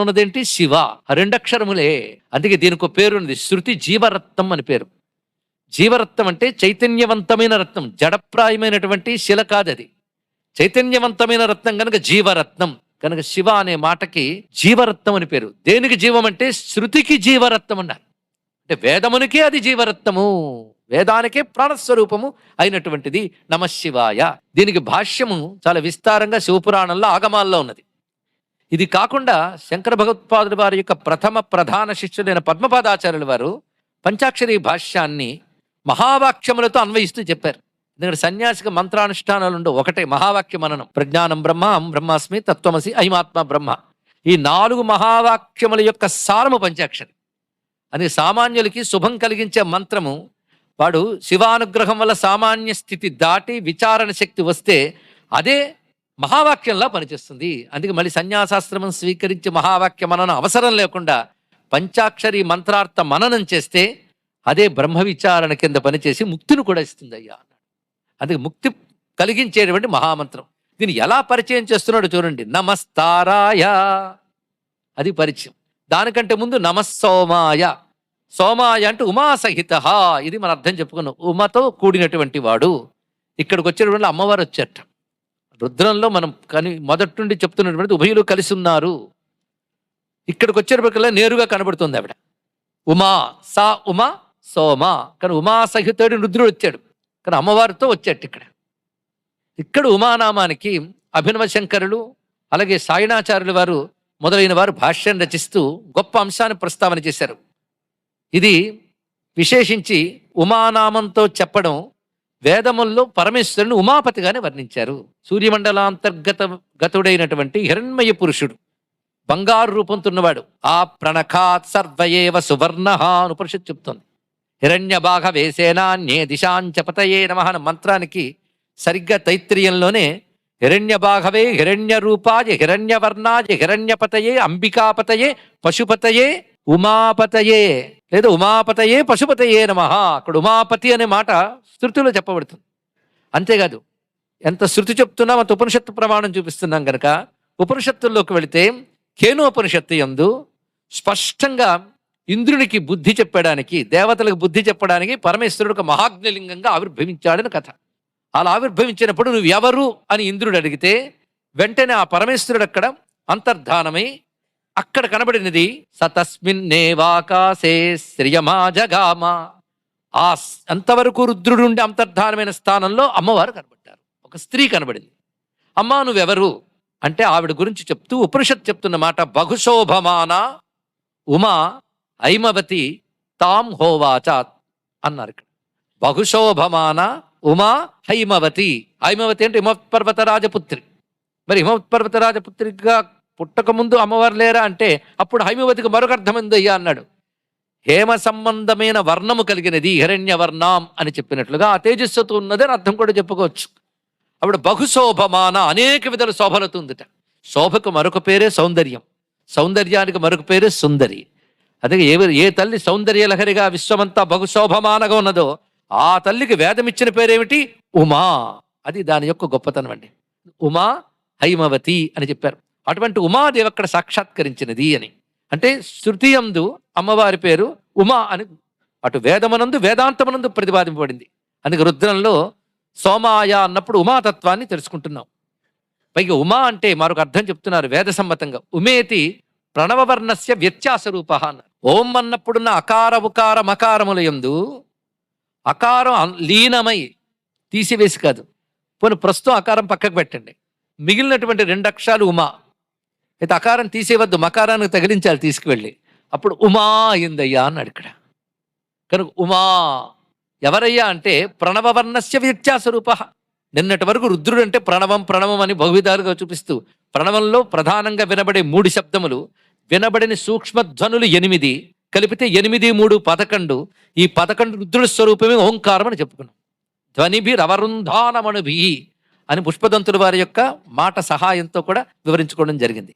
ఉన్నదేంటి? శివ. ఆ రెండక్షరములే. అందుకే దీనికి ఒక పేరు ఉంది, శృతి జీవరత్నం అని పేరు. జీవరత్నం అంటే చైతన్యవంతమైన రత్నం, జడప్రాయమైనటువంటి శిల కాదది. చైతన్యవంతమైన రత్నం కనుక జీవరత్నం. కనుక శివ అనే మాటకి జీవరత్నం అని పేరు. దేనికి జీవం అంటే శృతికి జీవరత్నం అన్నారు. అంటే వేదమునికే అది జీవరత్నము, వేదానికే ప్రాణస్వరూపము అయినటువంటిది నమశివాయ. దీనికి భాష్యము చాలా విస్తారంగా శివపురాణంలో ఆగమాల్లో ఉన్నది. ఇది కాకుండా శంకర భగవత్పాదుల వారి యొక్క ప్రథమ ప్రధాన శిష్యులైన పద్మపాదాచార్యుల వారు పంచాక్షరి భాష్యాన్ని మహావాక్యములతో అన్వయిస్తూ చెప్పారు. ఎందుకంటే సన్యాసిక మంత్రానుష్ఠానాలు ఉండవు, ఒకటే మహావాక్య మననం. ప్రజ్ఞానం బ్రహ్మ, అహం బ్రహ్మాస్మి, తత్వమసి, అయమాత్మ బ్రహ్మ. ఈ 4 మహావాక్యముల యొక్క సారము పంచాక్షరి. అది సామాన్యులకి శుభం కలిగించే మంత్రము. వాడు శివానుగ్రహం వల్ల సామాన్య స్థితి దాటి విచారణ శక్తి వస్తే అదే మహావాక్యంలా పనిచేస్తుంది. అందుకే మళ్ళీ సన్యాసాశ్రమం స్వీకరించి మహావాక్య మననం అవసరం లేకుండా పంచాక్షరి మంత్రార్థ మననం చేస్తే అదే బ్రహ్మ విచారణ కింద పనిచేసి ముక్తిని కూడా ఇస్తుంది అయ్యా. అందుకే ముక్తి కలిగించేటువంటి మహామంత్రం. దీన్ని ఎలా పరిచయం చేస్తున్నాడు చూడండి. నమస్తారాయ, అది పరిచయం. దానికంటే ముందు నమస్సోమాయ. సోమాయ అంటే ఉమాసహిత, ఇది మన అర్థం చెప్పుకున్నాం, ఉమతో కూడినటువంటి వాడు. ఇక్కడికి వచ్చేటువంటి అమ్మవారు వచ్చారట. రుద్రంలో మనం కానీ మొదటి నుండి చెప్తున్నటువంటి ఉభయులు కలిసి ఉన్నారు. ఇక్కడికి వచ్చేటప్పటికల్లా నేరుగా కనబడుతుంది ఆవిడ. ఉమా, సా ఉమా సోమ. కానీ ఉమాసహితుడు రుద్రుడు వచ్చాడు, కానీ అమ్మవారితో వచ్చాడు. ఇక్కడ ఉమానామానికి అభినవ శంకరులు అలాగే సాయణాచార్యుల వారు మొదలైన వారు భాష్యం రచిస్తూ గొప్ప అంశాన్ని ప్రస్తావన చేశారు. ఇది విశేషించి ఉమానామంతో చెప్పడం, వేదముల్లో పరమేశ్వరుని ఉమాపతిగానే వర్ణించారు. గతుడైనటువంటి హిరణ్మయ పురుషుడు, బంగారు రూపంతో ఉన్నవాడు. ఆ ప్రణఖాత్ సర్వయేవ సువర్ణ అని ఉపనిషత్తు చెప్తోంది. హిరణ్య భాగ వేసేనాన్యే దిశాంచపతయే నమః అన్న మంత్రానికి సరిగ్గా తైత్రీయంలోనే హిరణ్య భాగవే హిరణ్య రూపాయ హిరణ్యవర్ణాయ హిరణ్యపతయే అంబికాపతయే పశుపతయే ఉమాపతయే, లేదా ఉమాపతయే పశుపతయే నమః. అక్కడ ఉమాపతి అనే మాట శృతిలో చెప్పబడుతుంది. అంతేకాదు, ఎంత శృతి చెప్తున్నాం అంత ఉపనిషత్తు ప్రమాణం చూపిస్తున్నాం కనుక ఉపనిషత్తుల్లోకి వెళితే కేనోపనిషత్తు యందు స్పష్టంగా ఇంద్రునికి బుద్ధి చెప్పడానికి, దేవతలకు బుద్ధి చెప్పడానికి పరమేశ్వరుడు ఒక మహాగ్నిలింగంగా ఆవిర్భవించాడని కథ. అలా ఆవిర్భవించినప్పుడు నువ్వు ఎవరు అని ఇంద్రుడు అడిగితే వెంటనే ఆ పరమేశ్వరుడు అక్కడ అంతర్ధానమై అక్కడ కనబడినది సతస్మిన్నేవాకాశే శ్రియమా జగామ. ఆ అంతవరకు రుద్రుడు ఉండే అంతర్ధానమైన స్థానంలో అమ్మవారు కనబడ్డారు. ఒక స్త్రీ కనబడింది. అమ్మా నువ్వెవరు అంటే ఆవిడ గురించి చెప్తూ ఉపనిషత్తు చెప్తున్న మాట, బహుశోభమాన ఉమా ఐమవతి తాం హోవాచ అన్నారు. ఇక్కడ బహుశోభమాన ఉమా హైమవతి. హైమవతి అంటే హిమపర్వత రాజపుత్రి. మరి హిమపర్వత రాజపుత్రిగా పుట్టక ముందు అమ్మవారు లేరా అంటే అప్పుడు హైమవతికి మరొక అర్థం ఉందయ్యా అన్నాడు. హేమ సంబంధమైన వర్ణము కలిగినది హిరణ్య వర్ణం అని చెప్పినట్లుగా ఆ తేజస్సుతో ఉన్నది అని అర్థం కూడా చెప్పుకోవచ్చు. అప్పుడు బహుశోభమాన, అనేక విధాల శోభలతో ఉందిట. శోభకు మరొక పేరే సౌందర్యం, సౌందర్యానికి మరొక పేరే సుందరి. అదే ఏ తల్లి సౌందర్యలహరిగా విశ్వమంతా బహుశోభమానగా ఉన్నదో ఆ తల్లికి వేదం ఇచ్చిన పేరేమిటి? ఉమా. అది దాని యొక్క గొప్పతనం అండి. ఉమా హైమవతి అని చెప్పారు. అటువంటి ఉమాదేవి అక్కడ సాక్షాత్కరించినది అని. అంటే శృతి యందు అమ్మవారి పేరు ఉమా అని అటు వేదమునందు వేదాంతమునందు ప్రతిపాదింపబడింది. అందుకే రుద్రంలో సోమాయ అన్నప్పుడు ఉమాతత్వాన్ని తెలుసుకుంటున్నాం. పైగా ఉమా అంటే మరొక అర్థం చెప్తున్నారు వేద సమ్మతంగా. ఉమేతి ప్రణవవర్ణస్య వ్యత్యాస రూప అన్నారు. ఓం అన్నప్పుడున్న అకార ఉకార మకారముల యందు అకారం లీనమై తీసివేసి కాదు, పోనీ ప్రస్తుతం అకారం పక్కకు పెట్టండి, మిగిలినటువంటి 2 అక్షరాలు ఉమా. అయితే అకారం తీసేవద్దు, మకారానికి తగిలించాలి తీసుకువెళ్ళి, అప్పుడు ఉమా అయిందయ్యా అన్నాడు ఇక్కడ. కనుక ఉమా ఎవరయ్యా అంటే ప్రణవవర్ణస్య వ్యత్యాస రూప. నిన్నటి వరకు రుద్రుడు అంటే ప్రణవం ప్రణవం అని బహువిధాలుగా చూపిస్తూ ప్రణవంలో ప్రధానంగా వినబడే 3 శబ్దములు, వినబడిన సూక్ష్మధ్వనులు 8, కలిపితే 8, 3, 11. ఈ 11 రుద్రుడి స్వరూపమే ఓంకారం అని చెప్పుకున్నాం. ధ్వనిభిరవరుంధానమణుభి అని పుష్పదంతుల వారి యొక్క మాట సహాయంతో కూడా వివరించుకోవడం జరిగింది.